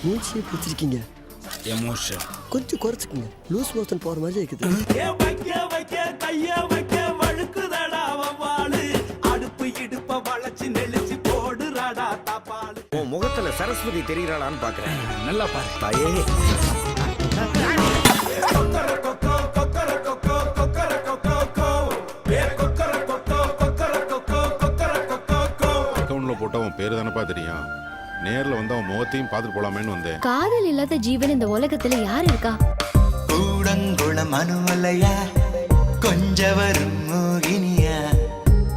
மூச்சியை பிடிச்சிருக்கீங்க. Emotion கொஞ்சம் குறைச்சிக்கங்க. Loose motion போற மாதிரி இருக்குது. உன் முகத்துல சரஸ்வதி தெரிகிறாளான்னு பாக்குறேன். நல்லா பாரு தாயே. அக்கவுண்ட்ல போட்டவன் பேரு தானப்பா தெரியும். நேர்ல வந்து அவன் முகத்தையும் பார்த்துட்டு போலாமேன்னு வந்தேன். காதல் இல்லாத ஜீவன் இந்த உலகத்துல யார் இருக்கா? கூடங்குளம் அனுமலையா, கொஞ்சவரும் மோகினியா,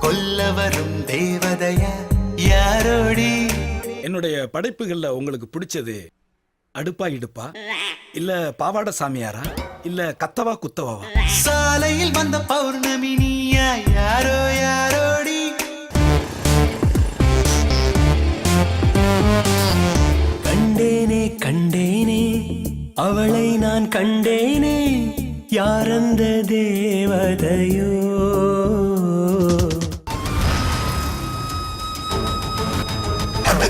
கொல்லவரும் தேவதையா, யாரோடி? என்னுடைய படைப்புகள்ல உங்களுக்கு பிடிச்சது அடுப்பா இடுப்பா, இல்ல பாவாட சாமியாரா, இல்ல கத்தவா குத்தவாவா? சாலையில் வந்த பௌர்ணமி நீயா, யாரோ யாரோடி? கண்டேனே கண்டேனே அவளை நான் கண்டேனே, யாரந்த தேவதையோ?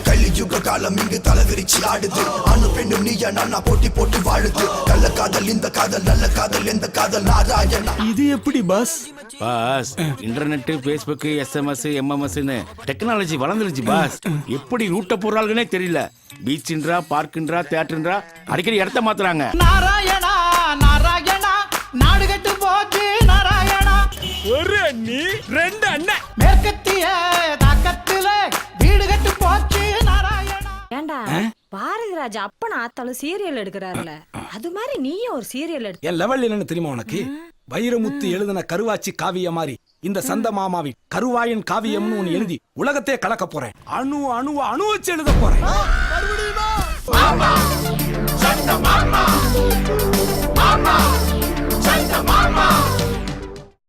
கலியுக காலம் இங்கு தலைவிரிச்சு ஆடுது. அணு பெண்ணும் நீயா நானா போட்டி போட்டு வாழுது. கள்ள காதல் இந்த காதல் நல்ல காதல் எந்த காதல் நாராயணா. இது எப்படி boss? Boss internet, Facebook, SMS, MMSன்னு டெக்னாலஜி வளர்ந்துருச்சு பாஸ். எப்படி ரூட்ட போறாங்கன்னே தெரியல. பீச்ன்றா, பார்க்குன்றா, தியேட்டர்ன்றா, அடிக்கடி இடத்த மாத்துறாங்க. நாராயணா நாராயணா, நாடு கட்டு போச்சு நாராயணா. ஒரு அண்ணி ரெண்டு அண்ணன் மேற்கத்திய தாக்கத்துல வீடு கட்டு போச்சு நாராயணா. ஏண்டா பாரதி ராஜா அப்பன ஆத்தாலும் சீரியல் எடுக்கிறாருல, அது மாதிரி நீயும் ஒரு சீரியல் எடுத்து. என் லெவல் என்னன்னு தெரியுமா உனக்கு? வைரமுத்து எழுதின கருவாச்சி காவிய மாதிரி இந்த சந்த மாமாவின் கருவாயின் காவியம்னு ஒன்னு எழுதி உலகத்தையே கலக்க போறேன். அணு அணு அணு வச்சு எழுத போறேன். மாமா, சட்ட மாமா, மாமா.